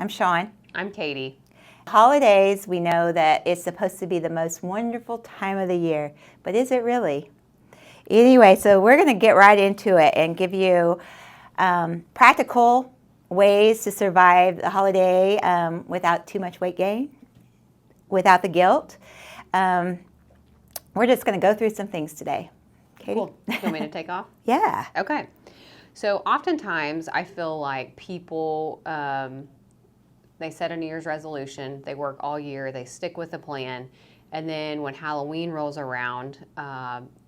I'm Shawne. I'm Katie. Holidays, we know that it's supposed to be the most wonderful time of the year, but is it really? Anyway, so we're going to get right into it and give you practical ways to survive the holiday without too much weight gain, without the guilt. We're just going to go through some things today. Katie? Cool. You want me to take off? Yeah. Okay. So oftentimes I feel like people, they set a New Year's resolution, they work all year, they stick with the plan, and then when Halloween rolls around,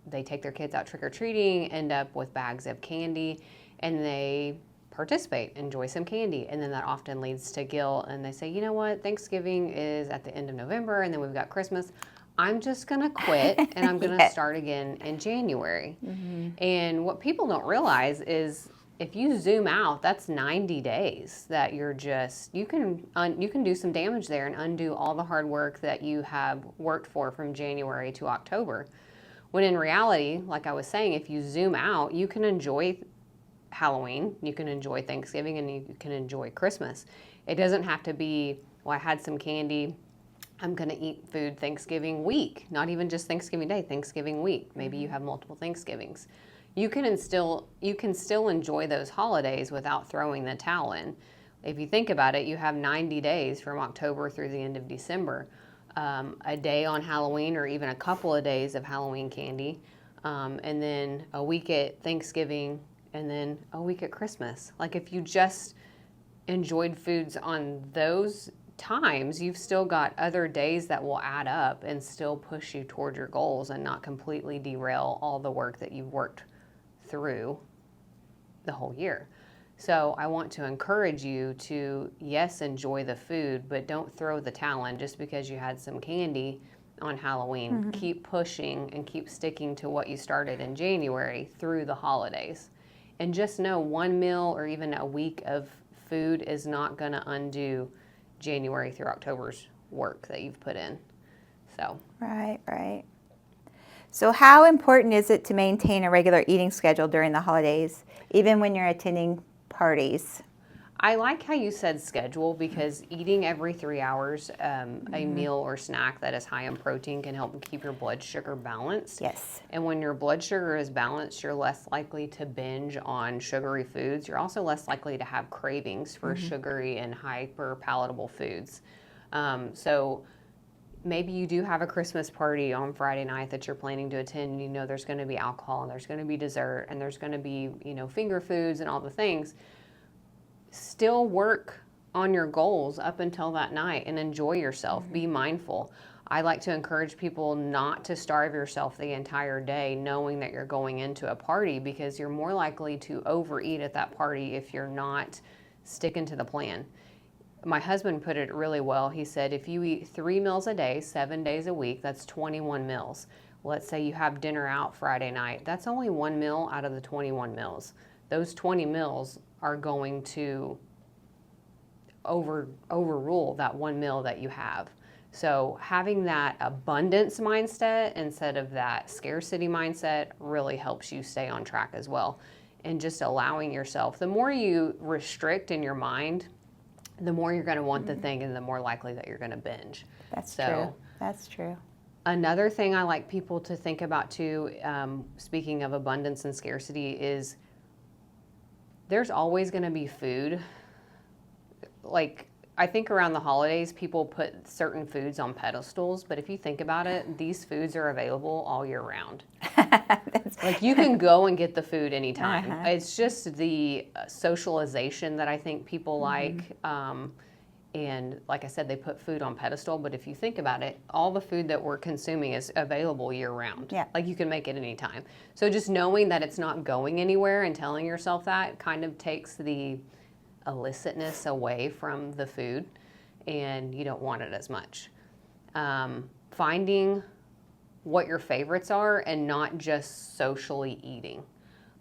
they take their kids out trick-or-treating, end up with bags of candy, and they participate, enjoy some candy, and then that often leads to guilt, and they say, you know what, Thanksgiving is at the end of November, and then we've got Christmas. I'm just going to quit, and I'm going to start again in January. Mm-hmm. And what people don't realize is if you zoom out, that's 90 days that you're just, you can do some damage there and undo all the hard work that you have worked for from January to October. When in reality, like I was saying, if you zoom out, you can enjoy Halloween, you can enjoy Thanksgiving, and you can enjoy Christmas. It doesn't have to be, well, I had some candy, I'm going to eat food Thanksgiving week, not even just Thanksgiving Day, Thanksgiving week. Maybe you have multiple Thanksgivings. You can still enjoy those holidays without throwing the towel in. If you think about it, you have 90 days from October through the end of December. A day on Halloween or even a couple of days of Halloween candy, and then a week at Thanksgiving, and then a week at Christmas. Like if you just enjoyed foods on those times, you've still got other days that will add up and still push you toward your goals and not completely derail all the work that you've worked through the whole year. So I want to encourage you to, yes, enjoy the food, but don't throw the towel in just because you had some candy on Halloween. Mm-hmm. Keep pushing and keep sticking to what you started in January through the holidays. And just know one meal or even a week of food is not going to undo January through October's work that you've put in. So Right. So how important is it to maintain a regular eating schedule during the holidays, even when you're attending parties? I like how you said schedule, because eating every 3 hours a meal or snack that is high in protein can help keep your blood sugar balanced. Yes. And when your blood sugar is balanced, you're less likely to binge on sugary foods. You're also less likely to have cravings for sugary and hyper palatable foods. So maybe you do have a Christmas party on Friday night that you're planning to attend, and you know there's going to be alcohol and there's going to be dessert and there's going to be, finger foods and all the things. Still work on your goals up until that night and enjoy yourself. Mm-hmm. Be mindful. I like to encourage people not to starve yourself the entire day knowing that you're going into a party, because you're more likely to overeat at that party if you're not sticking to the plan. My husband put it really well. He said, if you eat 3 meals a day, 7 days a week, that's 21 meals. Let's say you have dinner out Friday night. That's only 1 meal out of the 21 meals. Those 20 meals are going to overrule that 1 meal that you have. So having that abundance mindset instead of that scarcity mindset really helps you stay on track as well. And just allowing yourself, the more you restrict in your mind, the more you're going to want the thing and the more likely that you're going to binge. That's true. Another thing I like people to think about too, speaking of abundance and scarcity, is there's always going to be food. Like, I think around the holidays, people put certain foods on pedestals, but if you think about it, these foods are available all year round. Like, you can go and get the food anytime. Uh-huh. It's just the socialization that I think people like. And like I said, they put food on pedestal, but if you think about it, all the food that we're consuming is available year round. Yeah. Like, you can make it anytime. So just knowing that it's not going anywhere and telling yourself that kind of takes the illicitness away from the food, and you don't want it as much. Finding what your favorites are and not just socially eating.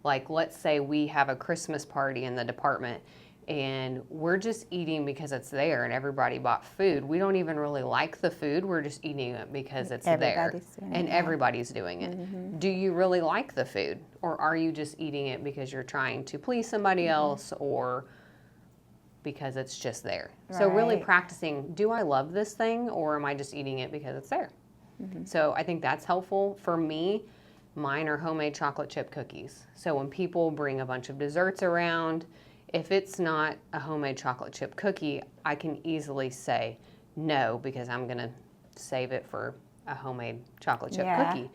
Like, let's say we have a Christmas party in the department and we're just eating because it's there and everybody bought food. We don't even really like the food. We're just eating it because it's there and everybody's doing it. Mm-hmm. Do you really like the food, or are you just eating it because you're trying to please somebody else, or because it's just there. So really Right. practicing, do I love this thing or am I just eating it because it's there? So I think that's helpful. For me, mine are homemade chocolate chip cookies. So when people bring a bunch of desserts around, if it's not a homemade chocolate chip cookie, I can easily say no because I'm going to save it for a homemade chocolate chip Yeah. cookie.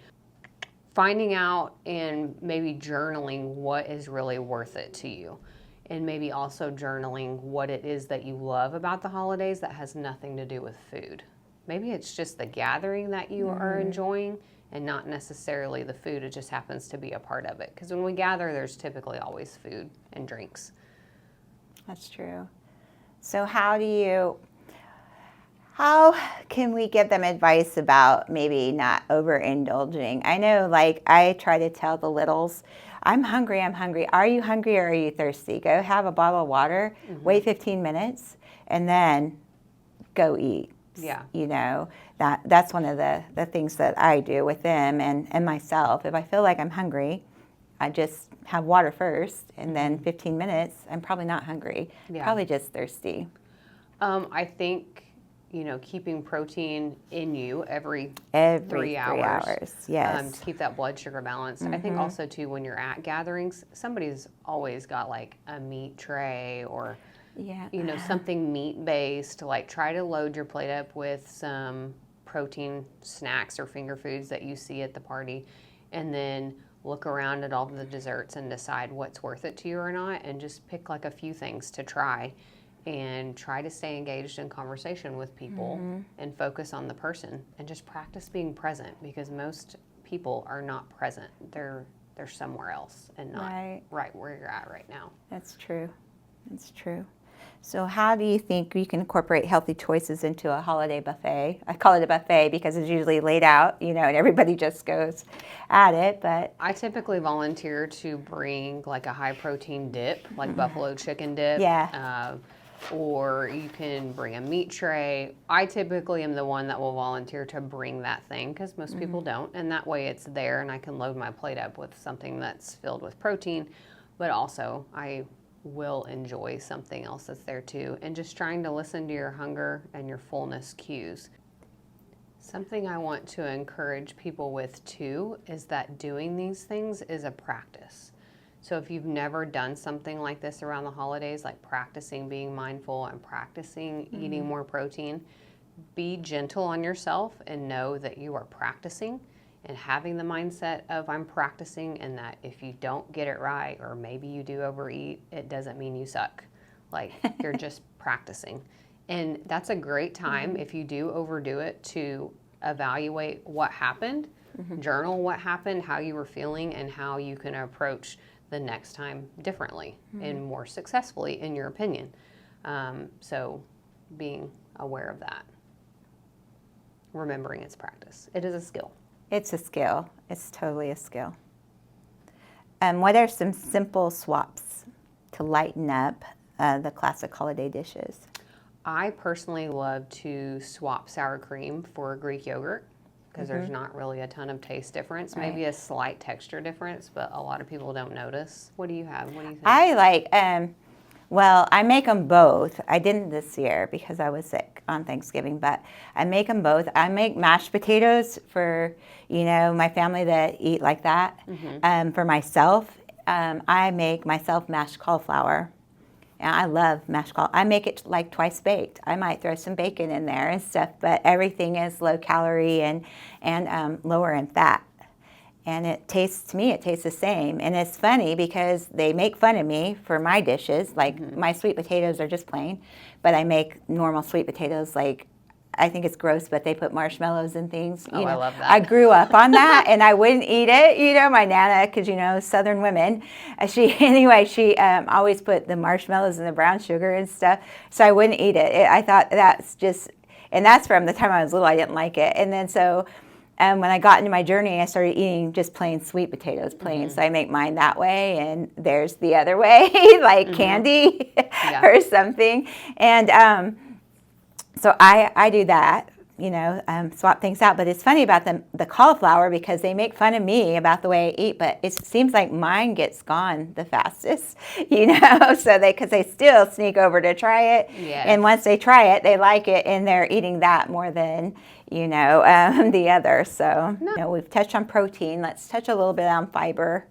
Finding out and maybe journaling what is really worth it to you. And maybe also journaling what it is that you love about the holidays that has nothing to do with food. Maybe it's just the gathering that you are enjoying and not necessarily the food. It just happens to be a part of it. Because when we gather, there's typically always food and drinks. That's true. So how can we give them advice about maybe not overindulging? I know, like, I try to tell the littles, I'm hungry, I'm hungry. Are you hungry or are you thirsty? Go have a bottle of water, wait 15 minutes, and then go eat. Yeah. You know, that's one of the things that I do with them and myself. If I feel like I'm hungry, I just have water first, and then 15 minutes, I'm probably not hungry. Yeah. Probably just thirsty. I think, keeping protein in you every Every 3 hours. 3 hours, yes. To keep that blood sugar balanced. I think also, too, when you're at gatherings, somebody's always got like a meat tray or Yeah. something meat-based. Like, try to load your plate up with some protein snacks or finger foods that you see at the party, and then look around at all the desserts and decide what's worth it to you or not, and just pick like a few things to try, and try to stay engaged in conversation with people and focus on the person, and just practice being present, because most people are not present. They're somewhere else and not right where you're at right now. That's true. That's true. So how do you think you can incorporate healthy choices into a holiday buffet? I call it a buffet because it's usually laid out, and everybody just goes at it. But I typically volunteer to bring like a high protein dip, like buffalo chicken dip. Yeah. Or you can bring a meat tray. I typically am the one that will volunteer to bring that thing because most people don't. And that way it's there and I can load my plate up with something that's filled with protein. But also I will enjoy something else that's there too. And just trying to listen to your hunger and your fullness cues. Something I want to encourage people with too is that doing these things is a practice. So if you've never done something like this around the holidays, like practicing being mindful and practicing eating more protein, be gentle on yourself and know that you are practicing and having the mindset of I'm practicing, and that if you don't get it right or maybe you do overeat, it doesn't mean you suck. Like, you're just practicing. And that's a great time if you do overdo it to evaluate what happened, journal what happened, how you were feeling, and how you can approach the next time differently and more successfully, in your opinion. So being aware of that. Remembering it's practice. It is a skill. it's a skill. It's totally a skill. What are some simple swaps to lighten up the classic holiday dishes? I personally love to swap sour cream for Greek yogurt because there's not really a ton of taste difference. Right. Maybe a slight texture difference, but a lot of people don't notice. What do you have? What do you think? I like, well, I make them both. I didn't this year because I was sick on Thanksgiving, but I make them both. I make mashed potatoes for, my family that eat like that. For myself, I make myself mashed cauliflower. And I love mashed cauliflower. I make it like twice baked. I might throw some bacon in there and stuff, but everything is low calorie and lower in fat. And it tastes the same. And it's funny because they make fun of me for my dishes. Like my sweet potatoes are just plain, but I make normal sweet potatoes like, I think it's gross, but they put marshmallows and things. I love that. I grew up on that, and I wouldn't eat it. My Nana, because, Southern women, she always put the marshmallows and the brown sugar and stuff, so I wouldn't eat it. I thought that's just, and that's from the time I was little, I didn't like it. And then so when I got into my journey, I started eating just plain sweet potatoes, plain. So I make mine that way, and there's the other way, like candy or something. And so I do that, swap things out. But it's funny about the cauliflower because they make fun of me about the way I eat, but it seems like mine gets gone the fastest, so because they still sneak over to try it. Yes. And once they try it, they like it, and they're eating that more than, the other. So, we've touched on protein. Let's touch a little bit on fiber,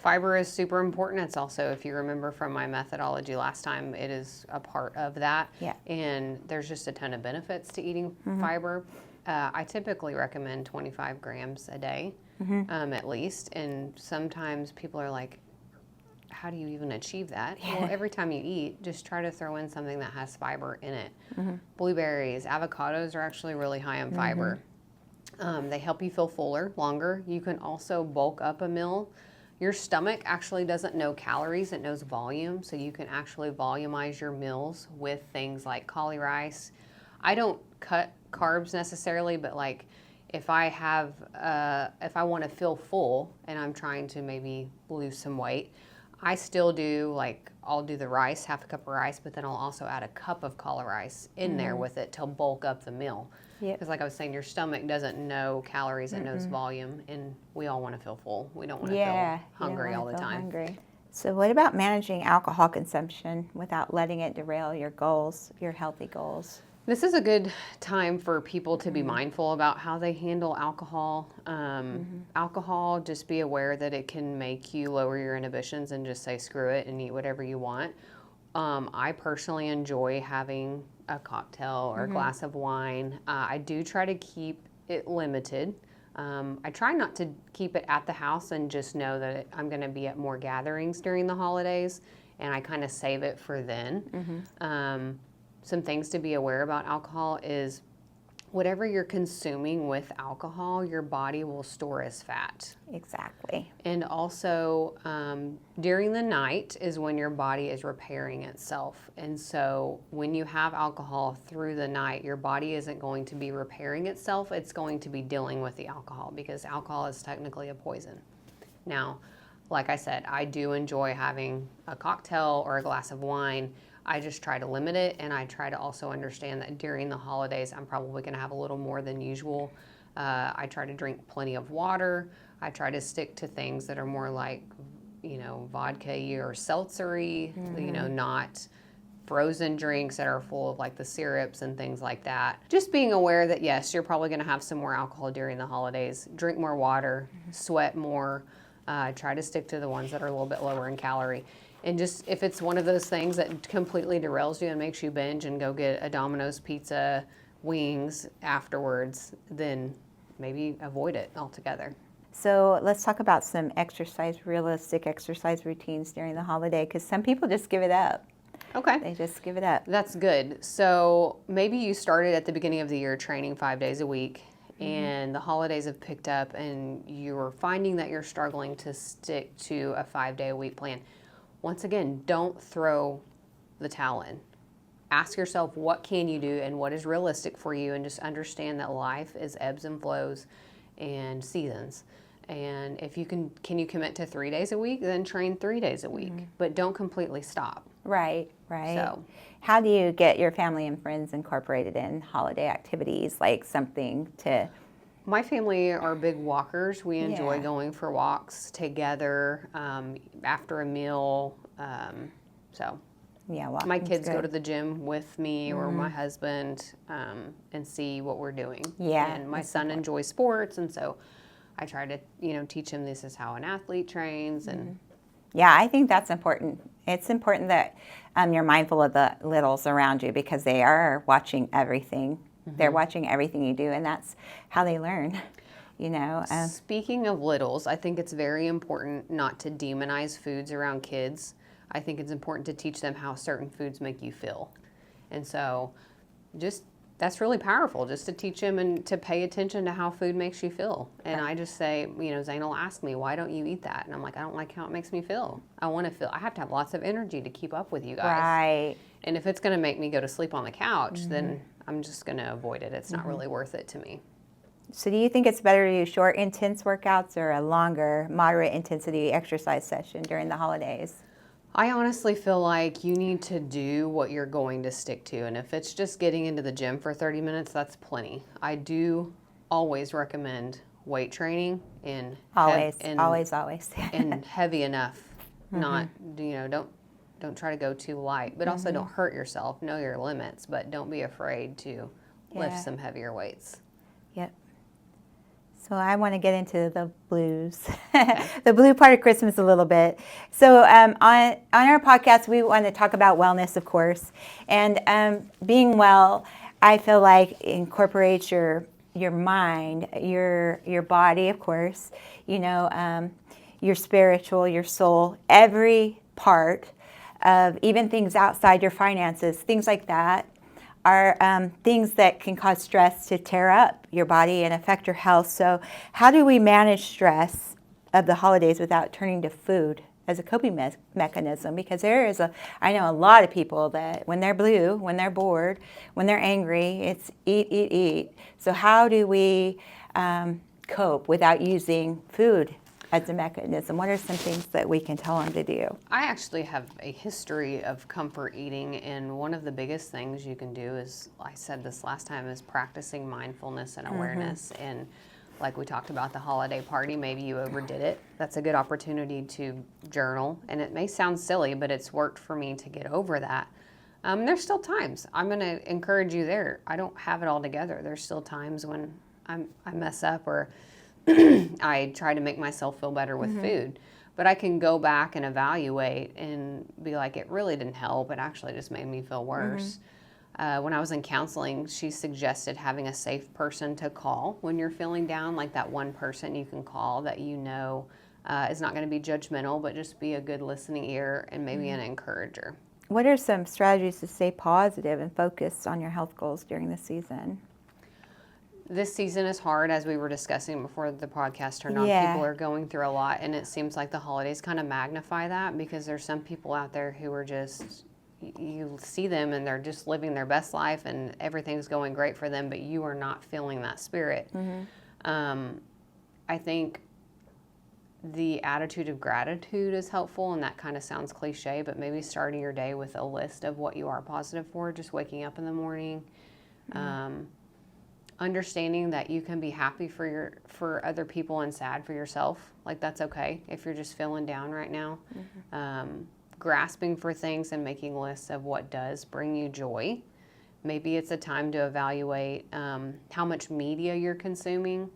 Fiber is super important. It's also, if you remember from my methodology last time, it is a part of that. Yeah. And there's just a ton of benefits to eating fiber. I typically recommend 25 grams a day, at least. And sometimes people are like, how do you even achieve that? Yeah. Well, every time you eat, just try to throw in something that has fiber in it. Blueberries, avocados are actually really high in fiber. They help you feel fuller longer. You can also bulk up a meal. Your stomach actually doesn't know calories, it knows volume, so you can actually volumize your meals with things like cauli rice. I don't cut carbs necessarily, but like if I want to feel full and I'm trying to maybe lose some weight, I still do, I'll do the rice, half a cup of rice, but then I'll also add a cup of cauli rice in there with it to bulk up the meal. Because like I was saying, your stomach doesn't know calories, it knows volume, and we all want to feel full. We don't want to feel hungry all the time. Hungry. So what about managing alcohol consumption without letting it derail your goals, your healthy goals? This is a good time for people to be mindful about how they handle alcohol. Alcohol, just be aware that it can make you lower your inhibitions and just say screw it and eat whatever you want. I personally enjoy having a cocktail or a glass of wine. I do try to keep it limited. I try not to keep it at the house and just know that I'm going to be at more gatherings during the holidays, and I kind of save it for then. Some things to be aware about alcohol is whatever you're consuming with alcohol, your body will store as fat. Exactly. And also, during the night is when your body is repairing itself. And so when you have alcohol through the night, your body isn't going to be repairing itself. It's going to be dealing with the alcohol because alcohol is technically a poison. Now, like I said, I do enjoy having a cocktail or a glass of wine. I just try to limit it, and I try to also understand that during the holidays, I'm probably going to have a little more than usual. I try to drink plenty of water. I try to stick to things that are more like, vodka-y or seltzer-y, not frozen drinks that are full of like the syrups and things like that. Just being aware that, yes, you're probably going to have some more alcohol during the holidays. Drink more water, sweat more. Try to stick to the ones that are a little bit lower in calorie. And just if it's one of those things that completely derails you and makes you binge and go get a Domino's pizza, wings afterwards, then maybe avoid it altogether. So let's talk about some realistic exercise routines during the holiday, because some people just give it up. Okay. They just give it up. That's good. So maybe you started at the beginning of the year training 5 days a week, and the holidays have picked up and you're finding that you're struggling to stick to a 5-day-a-week plan. Once again, don't throw the towel in. Ask yourself, what can you do and what is realistic for you, and just understand that life is ebbs and flows and seasons. And if you can you commit to 3 days a week, then train 3 days a week, but don't completely stop. Right. So, how do you get your family and friends incorporated in holiday activities, like something to... My family are big walkers. We enjoy Yeah. going for walks together after a meal. Yeah, My kids go to the gym with me or my husband and see what we're doing. Yeah, And my that's son enjoys sports, and so I try to, teach him this is how an athlete trains. And Yeah, I think that's important. It's important that you're mindful of the littles around you, because they are watching everything. They're watching everything you do, and that's how they learn. Speaking of littles, I think it's very important not to demonize foods around kids. I think it's important to teach them how certain foods make you feel. And so that's really powerful, just to teach them and to pay attention to how food makes you feel. And I just say, Zane will ask me, why don't you eat that? And I'm like, I don't like how it makes me feel. I have to have lots of energy to keep up with you guys. Right. And if it's going to make me go to sleep on the couch, then I'm just going to avoid it. It's not really worth it to me. So do you think it's better to do short, intense workouts or a longer, moderate intensity exercise session during the holidays? I honestly feel like you need to do what you're going to stick to. And if it's just getting into the gym for 30 minutes, that's plenty. I do always recommend weight training and Always. and heavy enough. Not, don't try to go too light, but also don't hurt yourself. Know your limits, but don't be afraid to lift some heavier weights. Yep. So I want to get into the blues, the blue part of Christmas a little bit. So on our podcast, we want to talk about wellness, of course, and being well. I feel like incorporates your mind, your body, of course. Your spiritual, your soul, every part of even things outside your finances, things like that. Are things that can cause stress to tear up your body and affect your health. So how do we manage stress of the holidays without turning to food as a coping mechanism? Because I know a lot of people that when they're blue, when they're bored, when they're angry, it's eat, eat, eat. So how do we cope without using food as a mechanism? What are some things that we can tell them to do? I actually have a history of comfort eating, and one of the biggest things you can do is, I said this last time, is practicing mindfulness and awareness. And like we talked about the holiday party, maybe you overdid it. That's a good opportunity to journal, and it may sound silly, but it's worked for me to get over that. There's still times. I'm going to encourage you there. I don't have it all together. There's still times when I mess up or I try to make myself feel better with food, but I can go back and evaluate and be like, it really didn't help. It actually just made me feel worse. When I was in counseling, she suggested having a safe person to call when you're feeling down, like that one person you can call that is not going to be judgmental, but just be a good listening ear and maybe an encourager. What are some strategies to stay positive and focused on your health goals during the season? This season is hard, as we were discussing before the podcast turned on. Yeah. People are going through a lot, and it seems like the holidays kind of magnify that, because there's some people out there who are just, you see them and they're just living their best life and everything's going great for them, but you are not feeling that spirit. I think the attitude of gratitude is helpful, and that kind of sounds cliche, but maybe starting your day with a list of what you are positive for, just waking up in the morning. Understanding that you can be happy for other people and sad for yourself. Like, that's okay if you're just feeling down right now. Grasping for things and making lists of what does bring you joy. Maybe it's a time to evaluate how much media you're consuming.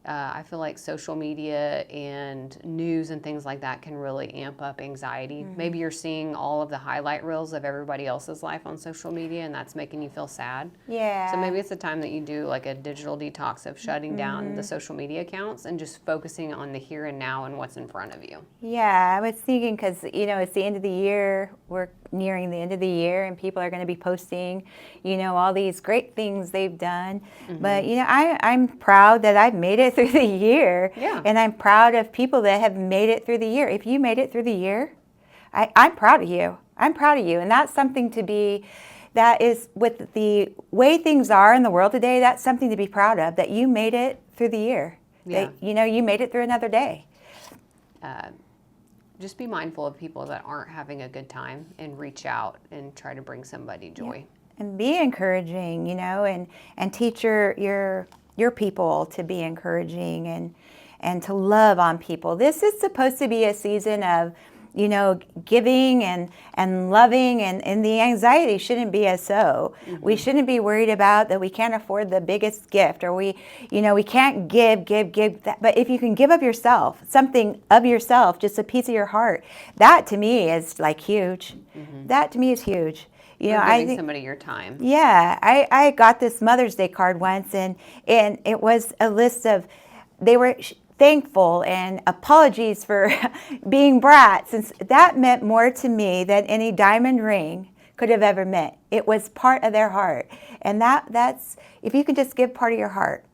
I feel like social media and news and things like that can really amp up anxiety. Maybe you're seeing all of the highlight reels of everybody else's life on social media, and that's making you feel sad. Yeah. So maybe it's a time that you do like a digital detox of shutting down the social media accounts and just focusing on the here and now and what's in front of you. Yeah, I was thinking because, it's the end of the year. We're nearing the end of the year, and people are going to be posting, all these great things they've done. But, I'm proud that I've made it through the year. Yeah. And I'm proud of people that have made it through the year. If you made it through the year, I'm proud of you. I'm proud of you. And that's something that is, with the way things are in the world today, that's something to be proud of, that you made it through the year. Yeah. That, you made it through another day. Just be mindful of people that aren't having a good time and reach out and try to bring somebody joy. Yeah. And be encouraging, and teach your people to be encouraging and to love on people. This is supposed to be a season of, giving and loving, and the anxiety shouldn't be as so. We shouldn't be worried about that we can't afford the biggest gift, or we can't give that. But if you can give of yourself, something of yourself, just a piece of your heart, that to me is like huge. That to me is huge. I think somebody your time. Yeah, I got this Mother's Day card once, and it was a list of, they were thankful and apologies for being brats. And that meant more to me than any diamond ring could have ever meant. It was part of their heart. And that's, if you can just give part of your heart,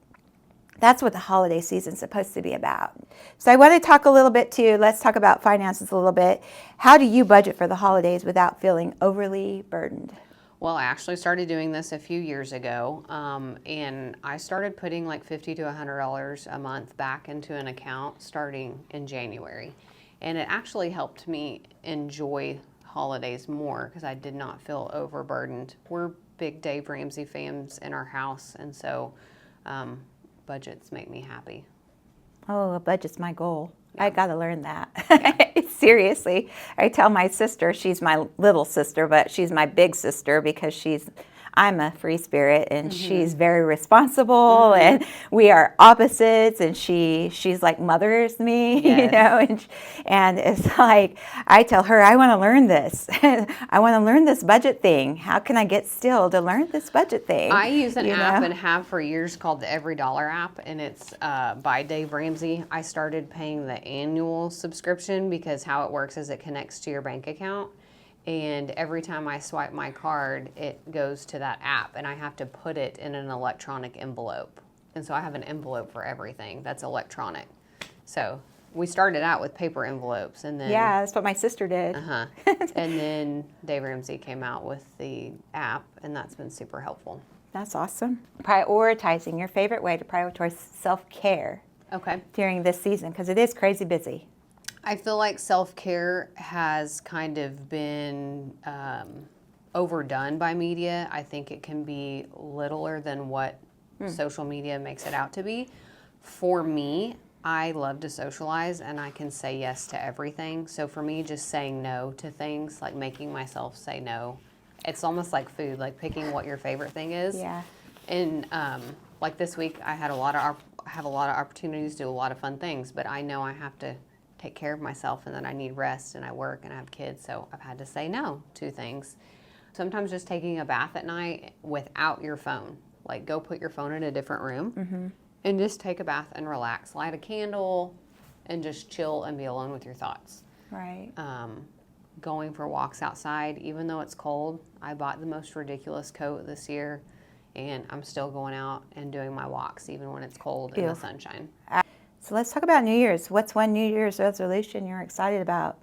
that's what the holiday season's supposed to be about. So I want to talk a little bit too, let's talk about finances a little bit. How do you budget for the holidays without feeling overly burdened? Well, I actually started doing this a few years ago, and I started putting like $50 to $100 a month back into an account starting in January. And it actually helped me enjoy holidays more because I did not feel overburdened. We're big Dave Ramsey fans in our house, and so budgets make me happy. Oh, a budget's my goal. I got to learn that. Seriously. I tell my sister, she's my little sister, but she's my big sister because I'm a free spirit and she's very responsible and we are opposites, and she's like mothers me, and it's like I tell her, I want to learn this. I want to learn this budget thing. How can I get still to learn this budget thing? I use an app and have for years called the Every Dollar app, and it's by Dave Ramsey. I started paying the annual subscription because how it works is it connects to your bank account. And every time I swipe my card, it goes to that app, and I have to put it in an electronic envelope. And so I have an envelope for everything that's electronic. So we started out with paper envelopes, and then that's what my sister did. and then Dave Ramsey came out with the app, and that's been super helpful. That's awesome. Prioritizing, your favorite way to prioritize self-care during this season, because it is crazy busy. I feel like self-care has kind of been overdone by media. I think it can be littler than what social media makes it out to be. For me, I love to socialize and I can say yes to everything. So for me, just saying no to things, like making myself say no, it's almost like food, like picking what your favorite thing is. Yeah. And like this week, I have a lot of opportunities to do a lot of fun things, but I know I have to take care of myself and that I need rest and I work and I have kids, so I've had to say no to things. Sometimes just taking a bath at night without your phone, like go put your phone in a different room and just take a bath and relax, light a candle and just chill and be alone with your thoughts. Right. Going for walks outside, even though it's cold. I bought the most ridiculous coat this year and I'm still going out and doing my walks even when it's cold in the sunshine. So let's talk about New Year's. What's one New Year's resolution you're excited about?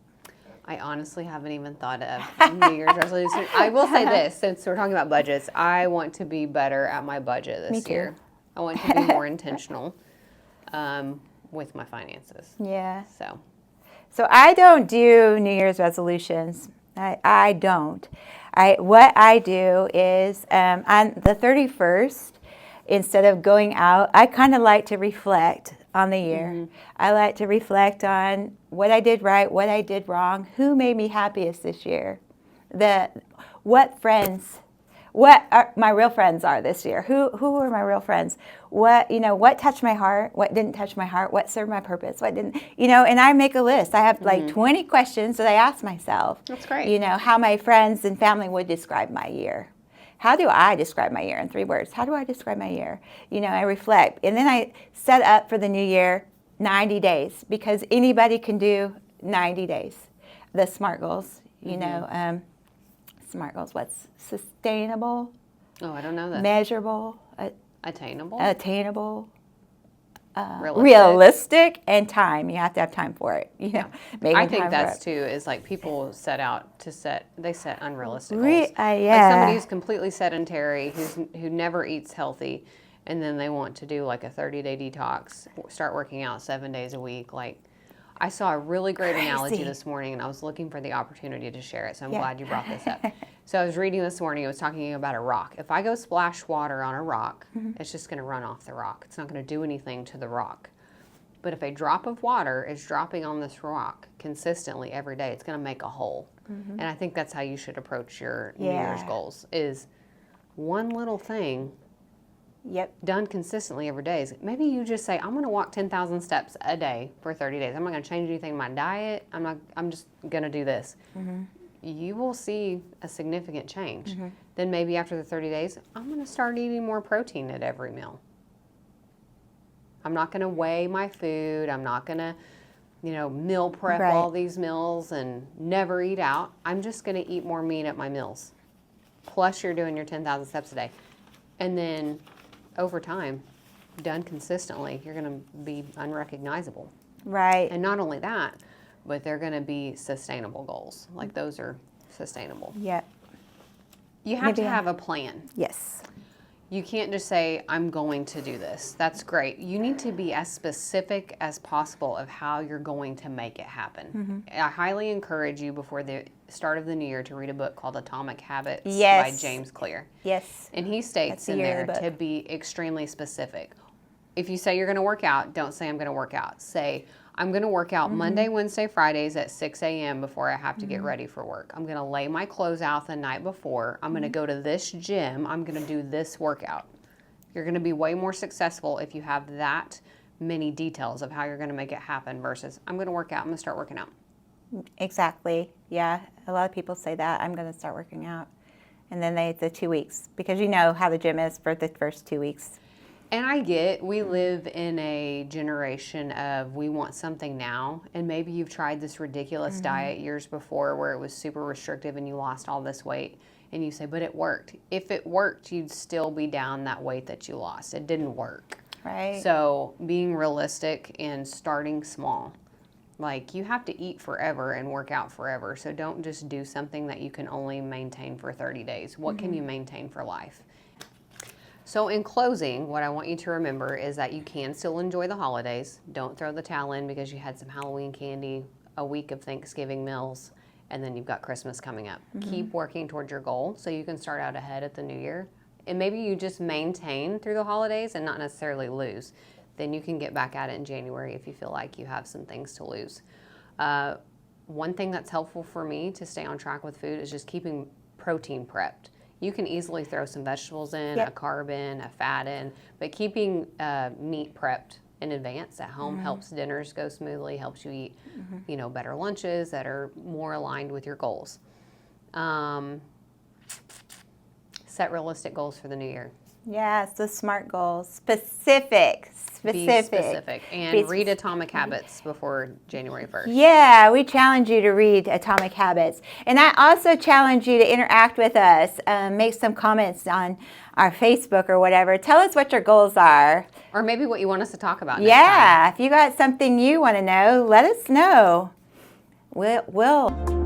I honestly haven't even thought of New Year's resolution. I will say this, since we're talking about budgets, I want to be better at my budget this year. I want to be more intentional with my finances. Yeah. So I don't do New Year's resolutions. I don't. What I do is on the 31st, instead of going out, I kind of like to reflect on the year. I like to reflect on what I did right, what I did wrong, who made me happiest this year, what my real friends are this year, who are my real friends, what touched my heart, what didn't touch my heart, what served my purpose, what didn't, and I make a list. I have like 20 questions that I ask myself. That's great. How my friends and family would describe my year. How do I describe my year in 3 words? How do I describe my year? I reflect. And then I set up for the new year 90 days because anybody can do 90 days. The SMART goals, SMART goals, what's sustainable? Oh, I don't know that. Measurable. Attainable. Realistic and time. You have to have time for it. I think that's too, is like people set unrealistic goals. Yeah. Like somebody who's completely sedentary, who never eats healthy, and then they want to do like a 30-day detox, start working out 7 days a week. Like I saw a really great analogy this morning and I was looking for the opportunity to share it. So I'm glad you brought this up. So I was reading this morning, it was talking about a rock. If I go splash water on a rock, it's just going to run off the rock. It's not going to do anything to the rock. But if a drop of water is dropping on this rock consistently every day, it's going to make a hole. And I think that's how you should approach your New Year's goals, is one little thing done consistently every day. Maybe you just say, I'm going to walk 10,000 steps a day for 30 days. I'm not going to change anything in my diet. I'm just going to do this. You will see a significant change. Then maybe after the 30 days, I'm going to start eating more protein at every meal. I'm not going to weigh my food. I'm not going to, meal prep all these meals and never eat out. I'm just going to eat more meat at my meals. Plus you're doing your 10,000 steps a day. And then over time, done consistently, you're going to be unrecognizable. Right. And not only that, but they're going to be sustainable goals. Like those are sustainable. Yep. You have to have a plan. Yes. You can't just say, I'm going to do this. That's great. You need to be as specific as possible of how you're going to make it happen. I highly encourage you before the start of the new year to read a book called Atomic Habits by James Clear. Yes. And he states in there to be extremely specific. If you say you're going to work out, don't say I'm going to work out. Say, I'm going to work out Monday, Wednesday, Fridays at 6 a.m. before I have to get ready for work. I'm going to lay my clothes out the night before. I'm going to go to this gym. I'm going to do this workout. You're going to be way more successful if you have that many details of how you're going to make it happen versus I'm going to work out. I'm going to start working out. Exactly. Yeah. A lot of people say that. I'm going to start working out. And then the 2 weeks, because you know how the gym is for the first 2 weeks. And I get, we live in a generation of we want something now, and maybe you've tried this ridiculous diet years before where it was super restrictive and you lost all this weight, and you say, but it worked. If it worked, you'd still be down that weight that you lost. It didn't work. Right. So being realistic and starting small. Like, you have to eat forever and work out forever, so don't just do something that you can only maintain for 30 days. What can you maintain for life? So in closing, what I want you to remember is that you can still enjoy the holidays. Don't throw the towel in because you had some Halloween candy, a week of Thanksgiving meals, and then you've got Christmas coming up. Keep working towards your goal so you can start out ahead at the new year. And maybe you just maintain through the holidays and not necessarily lose. Then you can get back at it in January if you feel like you have some things to lose. One thing that's helpful for me to stay on track with food is just keeping protein prepped. You can easily throw some vegetables in, a carb in, a fat in, but keeping meat prepped in advance at home helps dinners go smoothly, helps you eat, better lunches that are more aligned with your goals. Set realistic goals for the new year. Yeah, so SMART goals. Specific. Be specific. And read Atomic Habits before January 1st. Yeah, we challenge you to read Atomic Habits. And I also challenge you to interact with us. Make some comments on our Facebook or whatever. Tell us what your goals are. Or maybe what you want us to talk about next time. Yeah, if you got something you want to know, let us know. We'll